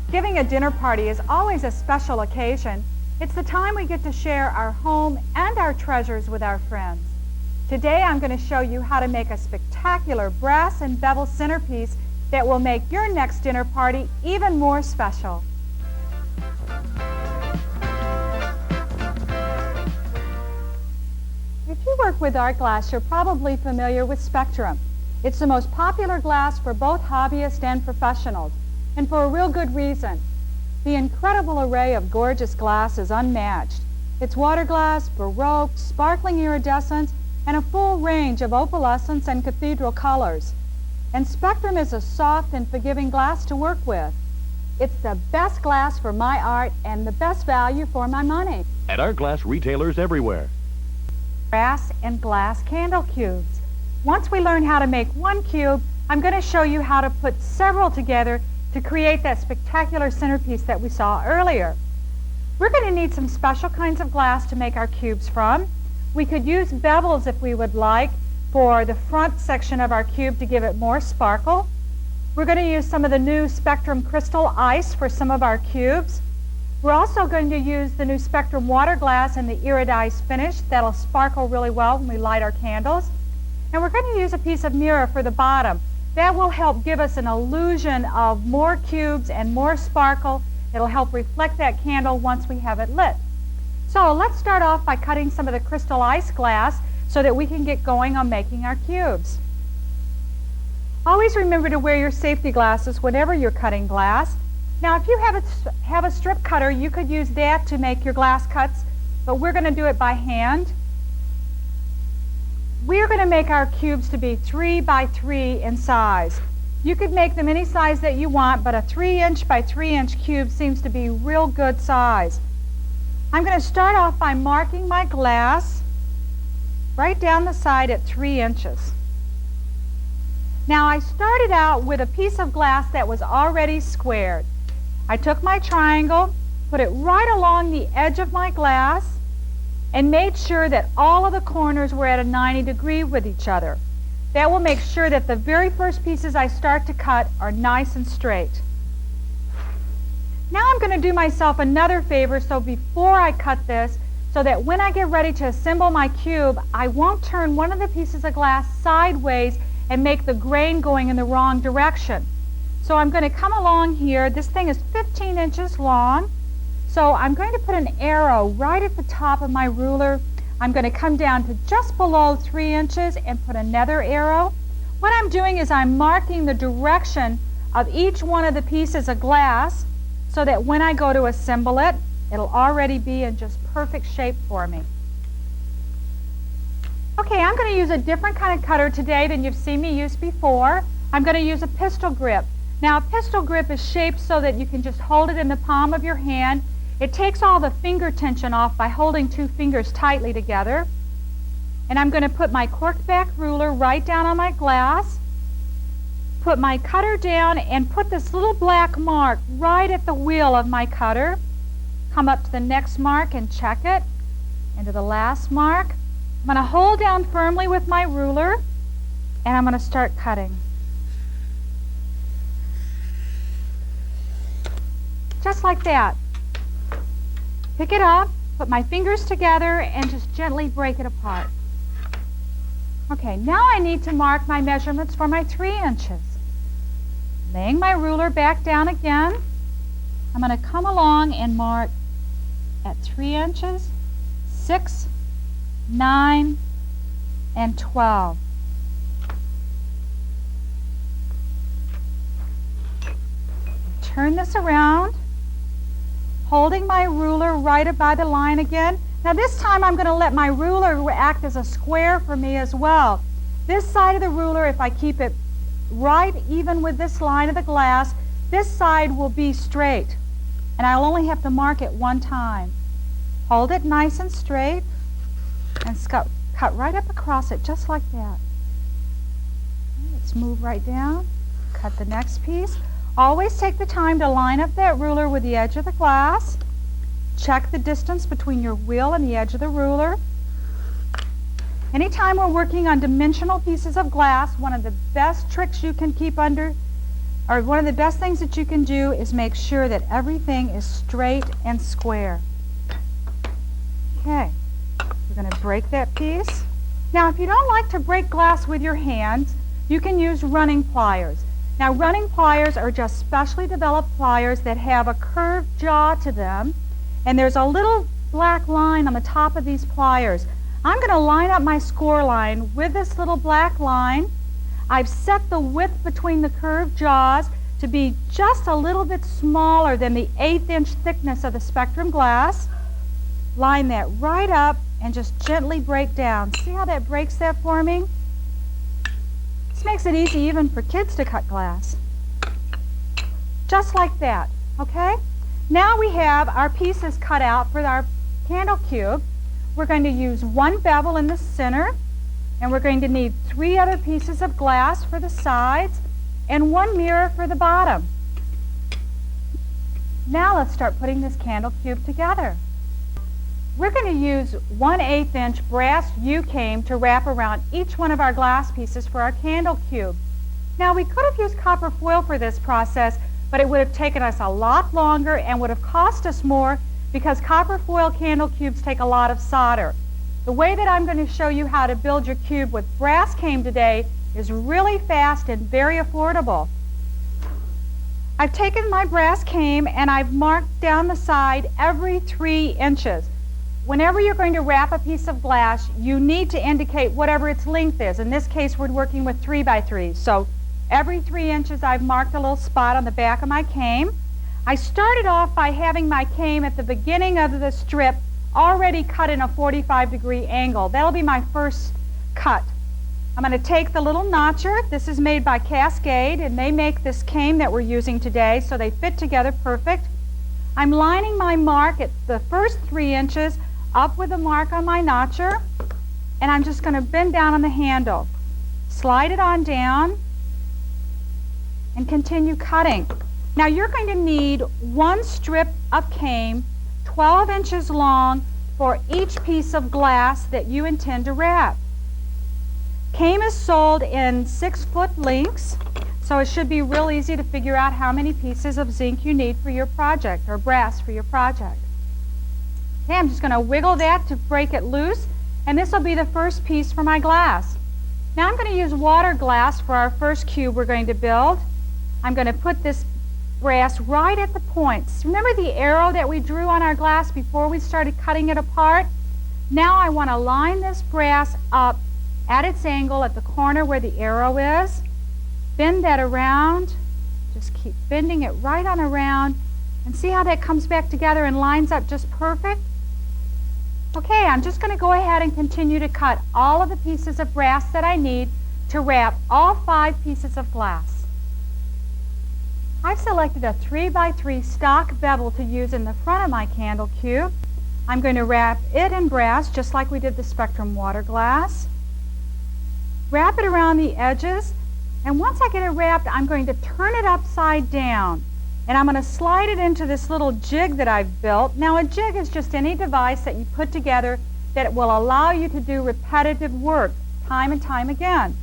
Giving a dinner party is always a special occasion. It's the time we get to share our home and our treasures with our friends. Today I'm going to show you how to make a spectacular brass and bevel centerpiece that will make your next dinner party even more special. If you work with art glass, you're probably familiar with Spectrum. It's the most popular glass for both hobbyists and professionals, and for a real good reason. The incredible array of gorgeous glass is unmatched. It's water glass, baroque, sparkling iridescence, and a full range of opalescence and cathedral colors. And Spectrum is a soft and forgiving glass to work with. It's the best glass for my art and the best value for my money. At art glass retailers everywhere. Brass and glass candle cubes. Once we learn how to make one cube, I'm going to show you how to put several together to create that spectacular centerpiece that we saw earlier. We're going to need some special kinds of glass to make our cubes from. We could use bevels if we would like for the front section of our cube to give it more sparkle. We're going to use some of the new Spectrum crystal ice for some of our cubes. We're also going to use the new Spectrum water glass and the iridized finish that'll sparkle really well when we light our candles. And we're going to use a piece of mirror for the bottom. That will help give us an illusion of more cubes and more sparkle. It'll help reflect that candle once we have it lit. So let's start off by cutting some of the crystal ice glass so that we can get going on making our cubes. Always remember to wear your safety glasses whenever you're cutting glass. Now, if you have a strip cutter, you could use that to make your glass cuts, but we're going to do it by hand. We're going to make our cubes to be 3 by 3 in size. You could make them any size that you want, but a 3-inch by 3-inch cube seems to be real good size. I'm going to start off by marking my glass right down the side at 3 inches. Now, I started out with a piece of glass that was already squared. I took my triangle, put it right along the edge of my glass, and made sure that all of the corners were at a 90 degree with each other. That will make sure that the very first pieces I start to cut are nice and straight. Now I'm going to do myself another favor, so before I cut this, so that when I get ready to assemble my cube, I won't turn one of the pieces of glass sideways and make the grain going in the wrong direction. So I'm going to come along here. This thing is 15 inches long. So I'm going to put an arrow right at the top of my ruler. I'm going to come down to just below 3 inches and put another arrow. What I'm doing is I'm marking the direction of each one of the pieces of glass so that when I go to assemble it, it'll already be in just perfect shape for me. Okay, I'm going to use a different kind of cutter today than you've seen me use before. I'm going to use a pistol grip. Now, a pistol grip is shaped so that you can just hold it in the palm of your hand. It takes all the finger tension off by holding 2 fingers tightly together. And I'm going to put my corked back ruler right down on my glass, put my cutter down, and put this little black mark right at the wheel of my cutter. Come up to the next mark and check it, and to the last mark. I'm going to hold down firmly with my ruler, and I'm going to start cutting. Just like that. Pick it up, put my fingers together, and just gently break it apart. Okay, now I need to mark my measurements for my 3 inches. Laying my ruler back down again, I'm going to come along and mark at 3 inches, 6, 9, and 12. Turn this around, holding my ruler right by the line again. Now this time I'm going to let my ruler act as a square for me as well. This side of the ruler, if I keep it right even with this line of the glass, this side will be straight. And I'll only have to mark it one time. Hold it nice and straight and cut right up across it just like that. Let's move right down, cut the next piece. Always take the time to line up that ruler with the edge of the glass. Check the distance between your wheel and the edge of the ruler. Anytime we're working on dimensional pieces of glass, one of the best tricks you can keep under or one of the best things that you can do is make sure that everything is straight and square. Okay, we're going to break that piece. Now, if you don't like to break glass with your hands, you can use running pliers. Now, running pliers are just specially developed pliers that have a curved jaw to them, and there's a little black line on the top of these pliers. I'm going to line up my score line with this little black line. I've set the width between the curved jaws to be just a little bit smaller than the 1/8 inch thickness of the spectrum glass. Line that right up and just gently break down. See how that breaks that for me? This makes it easy even for kids to cut glass. Just like that, okay? Now we have our pieces cut out for our candle cube. We're going to use one bevel in the center, and we're going to need 3 other pieces of glass for the sides and 1 mirror for the bottom. Now let's start putting this candle cube together. We're going to use 1/8 inch brass U-cane to wrap around each one of our glass pieces for our candle cube. Now, we could have used copper foil for this process, but it would have taken us a lot longer and would have cost us more because copper foil candle cubes take a lot of solder. The way that I'm going to show you how to build your cube with brass cane today is really fast and very affordable. I've taken my brass cane and I've marked down the side every 3 inches. Whenever you're going to wrap a piece of glass, you need to indicate whatever its length is. In this case, we're working with 3 by 3. So every 3 inches, I've marked a little spot on the back of my cane. I started off by having my cane at the beginning of the strip already cut in a 45-degree angle. That'll be my first cut. I'm going to take the little notcher. This is made by Cascade, and they make this cane that we're using today, so they fit together perfect. I'm lining my mark at the first 3 inches up with the mark on my notcher, and I'm just going to bend down on the handle. Slide it on down and continue cutting. Now you're going to need 1 strip of cane 12 inches long for each piece of glass that you intend to wrap. Cane is sold in 6-foot lengths, so it should be real easy to figure out how many pieces of zinc you need for your project, or brass for your project. Okay, I'm just going to wiggle that to break it loose, and this will be the first piece for my glass. Now I'm going to use water glass for our first cube we're going to build. I'm going to put this brass right at the points. Remember the arrow that we drew on our glass before we started cutting it apart? Now I want to line this brass up at its angle at the corner where the arrow is. Bend that around. Just keep bending it right on around. And see how that comes back together and lines up just perfect? Okay, I'm just going to go ahead and continue to cut all of the pieces of brass that I need to wrap all 5 pieces of glass. I've selected a 3 by 3 stock bevel to use in the front of my candle cube. I'm going to wrap it in brass just like we did the Spectrum water glass. Wrap it around the edges, and once I get it wrapped, I'm going to turn it upside down. And I'm going to slide it into this little jig that I've built. Now, a jig is just any device that you put together that will allow you to do repetitive work time and time again.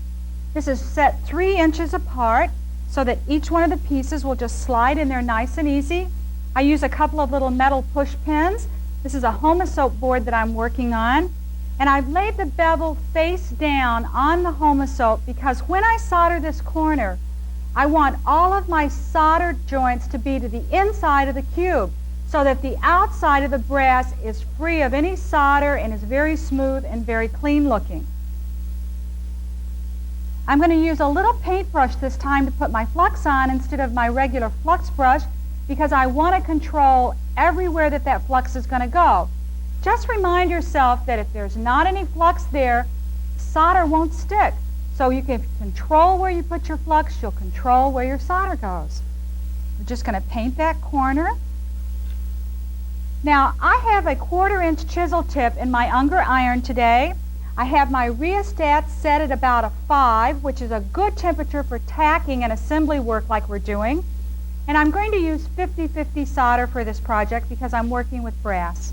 This is set 3 inches apart so that each one of the pieces will just slide in there nice and easy. I use a couple of little metal push pins. This is a Homosoap board that I'm working on. And I've laid the bevel face down on the Homosoap because when I solder this corner, I want all of my soldered joints to be to the inside of the cube so that the outside of the brass is free of any solder and is very smooth and very clean looking. I'm going to use a little paintbrush this time to put my flux on instead of my regular flux brush because I want to control everywhere that that flux is going to go. Just remind yourself that if there's not any flux there, solder won't stick. So you can control where you put your flux, you'll control where your solder goes. We're just going to paint that corner. Now, I have a 1/4 inch chisel tip in my Unger iron today. I have my rheostat set at about a 5, which is a good temperature for tacking and assembly work like we're doing. And I'm going to use 50-50 solder for this project because I'm working with brass.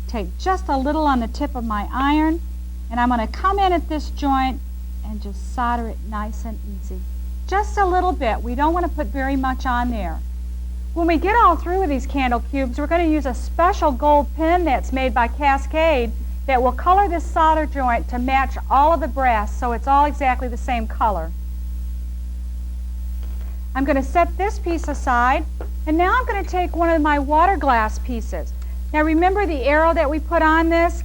Take just a little on the tip of my iron, and I'm going to come in at this joint and just solder it nice and easy. Just a little bit. We don't want to put very much on there. When we get all through with these candle cubes, we're going to use a special gold pen that's made by Cascade that will color this solder joint to match all of the brass so it's all exactly the same color. I'm going to set this piece aside, and now I'm going to take one of my water glass pieces. Now remember the arrow that we put on this?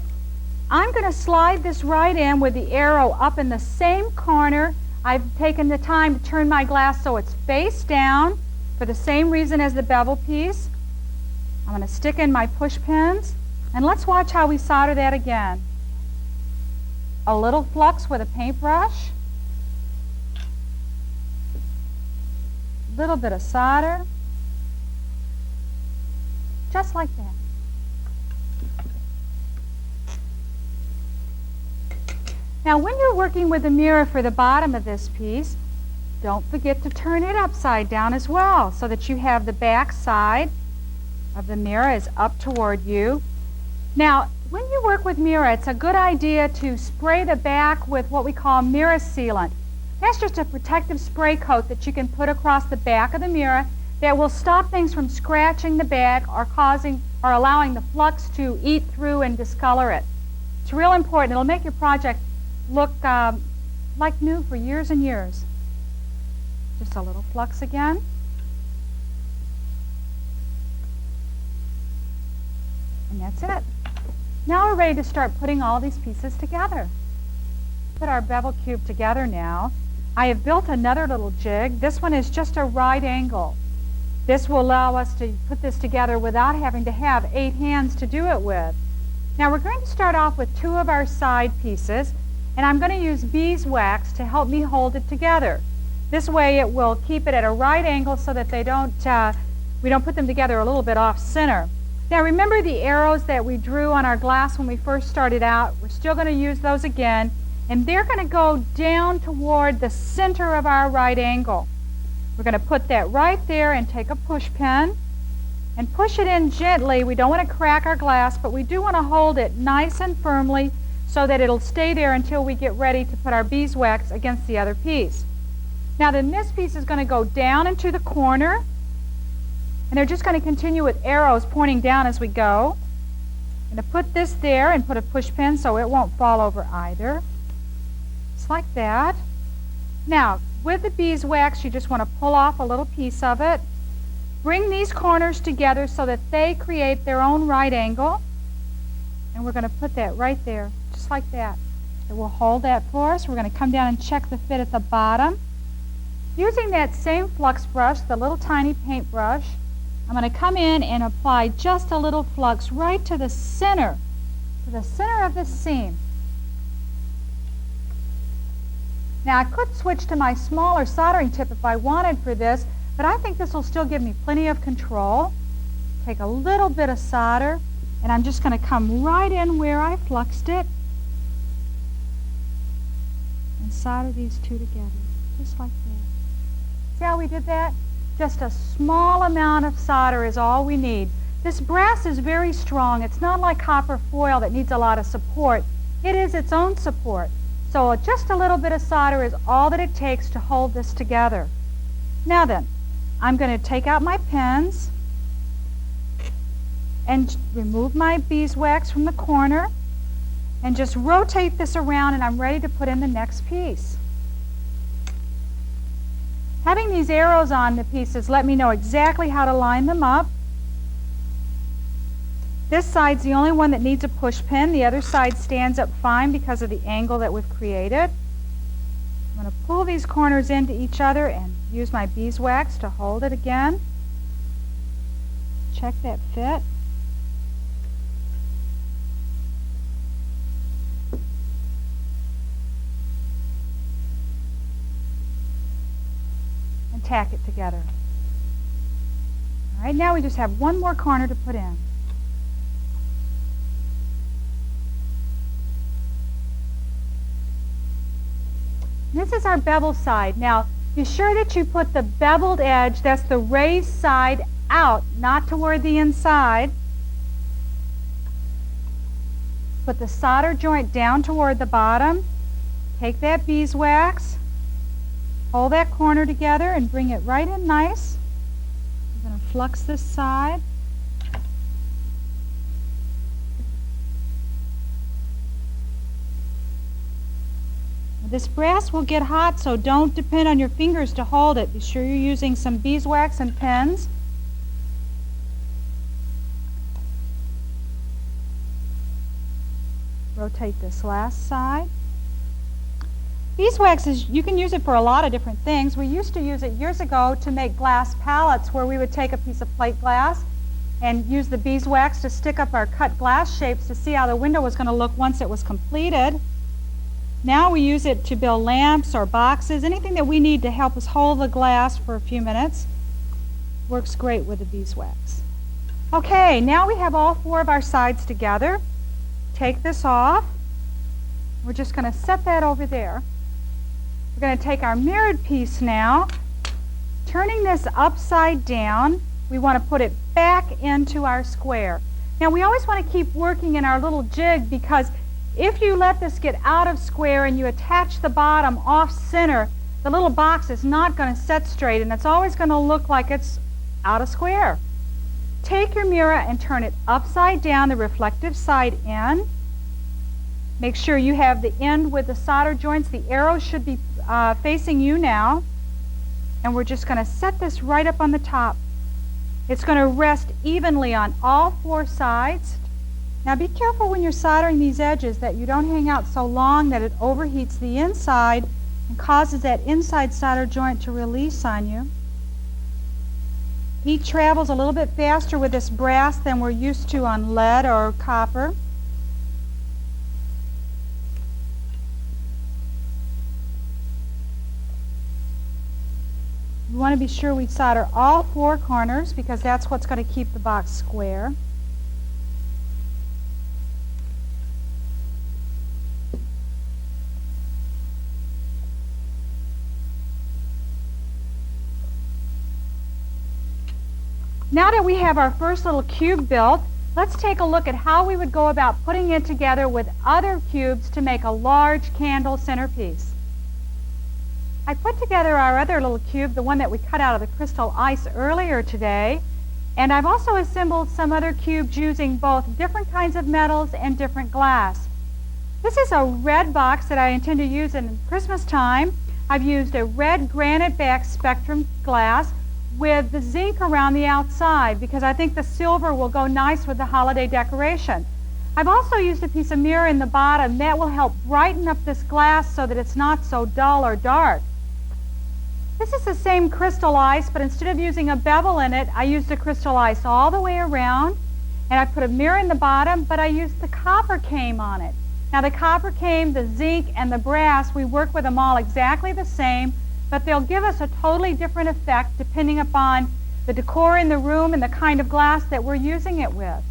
I'm going to slide this right in with the arrow up in the same corner. I've taken the time to turn my glass so it's face down for the same reason as the bevel piece. I'm going to stick in my push pins, and let's watch how we solder that again. A little flux with a paintbrush. Little bit of solder, just like that. Now when you're working with the mirror for the bottom of this piece, don't forget to turn it upside down as well so that you have the back side of the mirror is up toward you. Now when you work with mirror, it's a good idea to spray the back with what we call mirror sealant. That's just a protective spray coat that you can put across the back of the mirror that will stop things from scratching the back or allowing the flux to eat through and discolor it. It's real important. It'll make your project look like new for years and years. Just a little flux again. And that's it. Now we're ready to start putting all these pieces together. Put our bevel cube together now. I have built another little jig. This one is just a right angle. This will allow us to put this together without having to have 8 hands to do it with. Now we're going to start off with 2 of our side pieces, and I'm going to use beeswax to help me hold it together. This way it will keep it at a right angle so that we don't put them together a little bit off center. Now remember the arrows that we drew on our glass when we first started out? We're still going to use those again. And they're going to go down toward the center of our right angle. We're going to put that right there and take a push pin and push it in gently. We don't want to crack our glass, but we do want to hold it nice and firmly so that it'll stay there until we get ready to put our beeswax against the other piece. Now then this piece is going to go down into the corner, and they're just going to continue with arrows pointing down as we go. I'm going to put this there and put a push pin so it won't fall over either. Like that. Now with the beeswax you just want to pull off a little piece of it. Bring these corners together so that they create their own right angle, and we're going to put that right there just like that. It will hold that for us. We're going to come down and check the fit at the bottom. Using that same flux brush, the little tiny paintbrush, I'm going to come in and apply just a little flux right to the center of the seam. Now I could switch to my smaller soldering tip if I wanted for this, but I think this will still give me plenty of control. Take a little bit of solder, and I'm just going to come right in where I fluxed it and solder these 2 together, just like that. See how we did that? Just a small amount of solder is all we need. This brass is very strong. It's not like copper foil that needs a lot of support. It is its own support. So just a little bit of solder is all that it takes to hold this together. Now then, I'm going to take out my pins and remove my beeswax from the corner and just rotate this around, and I'm ready to put in the next piece. Having these arrows on the pieces let me know exactly how to line them up. This side's the only one that needs a push pin. The other side stands up fine because of the angle that we've created. I'm going to pull these corners into each other and use my beeswax to hold it again. Check that fit. And tack it together. All right, now we just have one more corner to put in. This is our bevel side. Now, be sure that you put the beveled edge, that's the raised side, out, not toward the inside. Put the solder joint down toward the bottom. Take that beeswax Hold that corner together and bring it right in nice. I'm going to flux this side. This brass will get hot, so don't depend on your fingers to hold it. Be sure you're using some beeswax and pins. Rotate this last side. Beeswax you can use it for a lot of different things. We used to use it years ago to make glass palettes, where we would take a piece of plate glass and use the beeswax to stick up our cut glass shapes to see how the window was going to look once it was completed. Now we use it to build lamps or boxes, anything that we need to help us hold the glass for a few minutes. Works great with the beeswax. Okay, now we have all four of our sides together. Take this off. We're just going to set that over there. We're going to take our mirrored piece now. Turning this upside down, we want to put it back into our square. Now we always want to keep working in our little jig, because if you let this get out of square and you attach the bottom off center, the little box is not going to set straight, and it's always going to look like it's out of square. Take your mirror and turn it upside down, the reflective side in. Make sure you have the end with the solder joints. The arrows should be facing you now. And we're just going to set this right up on the top. It's going to rest evenly on all four sides. Now be careful when you're soldering these edges that you don't hang out so long that it overheats the inside and causes that inside solder joint to release on you. Heat travels a little bit faster with this brass than we're used to on lead or copper. We want to be sure we solder all four corners, because that's what's going to keep the box square. Now that we have our first little cube built, let's take a look at how we would go about putting it together with other cubes to make a large candle centerpiece. I put together our other little cube, the one that we cut out of the crystal ice earlier today, and I've also assembled some other cubes using both different kinds of metals and different glass. This is a red box that I intend to use in Christmas time. I've used a red granite back spectrum glass with the zinc around the outside, because I think the silver will go nice with the holiday decoration. I've also used a piece of mirror in the bottom. That will help brighten up this glass so that it's not so dull or dark. This is the same crystal ice, but instead of using a bevel in it, I used the crystal ice all the way around, and I put a mirror in the bottom, but I used the copper cane on it. Now the copper cane, the zinc, and the brass, we work with them all exactly the same, but they'll give us a totally different effect depending upon the decor in the room and the kind of glass that we're using it with.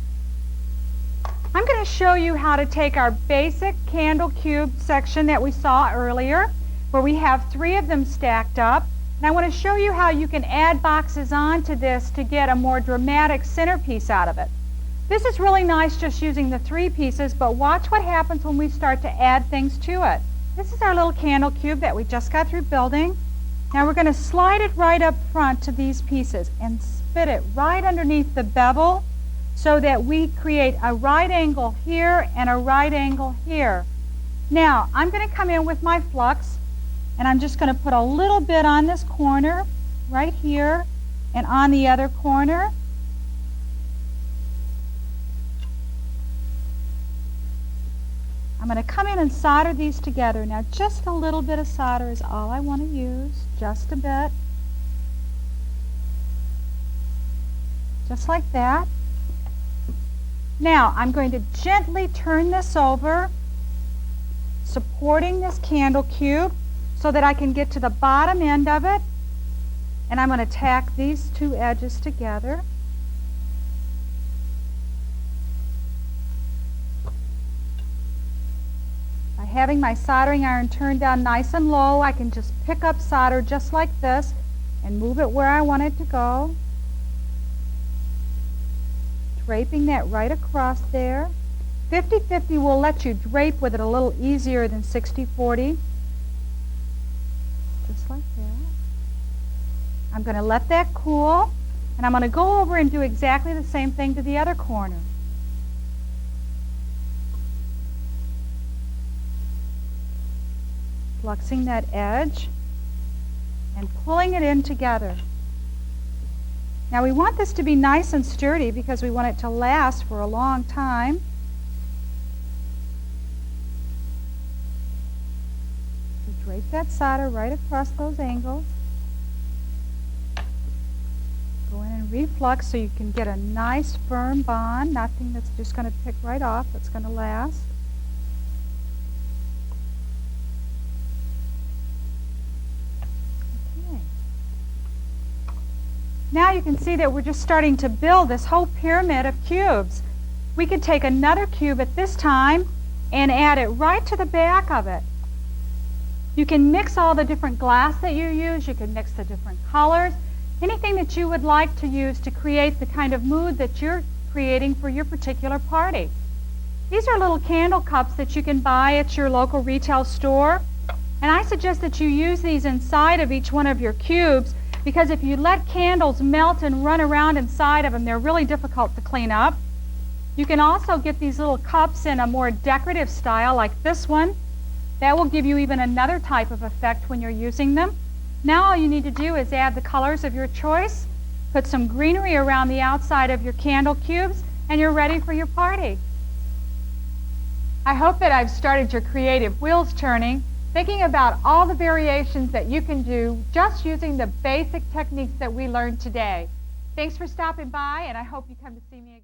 I'm going to show you how to take our basic candle cube section that we saw earlier, where we have 3 of them stacked up. And I want to show you how you can add boxes onto this to get a more dramatic centerpiece out of it. This is really nice just using the 3 pieces, but watch what happens when we start to add things to it. This is our little candle cube that we just got through building. Now we're going to slide it right up front to these pieces and spit it right underneath the bevel so that we create a right angle here and a right angle here. Now I'm going to come in with my flux, and I'm just going to put a little bit on this corner right here and on the other corner. I'm going to come in and solder these together. Now just a little bit of solder is all I want to use, just a bit. Just like that. Now I'm going to gently turn this over, supporting this candle cube so that I can get to the bottom end of it, and I'm going to tack these 2 edges together. By having my soldering iron turned down nice and low, I can just pick up solder just like this and move it where I want it to go. Draping that right across there. 50-50 will let you drape with it a little easier than 60-40. Just like that. I'm going to let that cool, and I'm going to go over and do exactly the same thing to the other corner. Fluxing that edge and pulling it in together. Now we want this to be nice and sturdy because we want it to last for a long time. So drape that solder right across those angles. Go in and reflux so you can get a nice firm bond, nothing that's just going to pick right off, that's going to last. Now you can see that we're just starting to build this whole pyramid of cubes. We could take another cube at this time and add it right to the back of it. You can mix all the different glass that you use. You can mix the different colors. Anything that you would like to use to create the kind of mood that you're creating for your particular party. These are little candle cups that you can buy at your local retail store. And I suggest that you use these inside of each one of your cubes, because if you let candles melt and run around inside of them, they're really difficult to clean up. You can also get these little cups in a more decorative style like this one. That will give you even another type of effect when you're using them. Now all you need to do is add the colors of your choice, put some greenery around the outside of your candle cubes, and you're ready for your party. I hope that I've started your creative wheels turning, thinking about all the variations that you can do just using the basic techniques that we learned today. Thanks for stopping by, and I hope you come to see me again.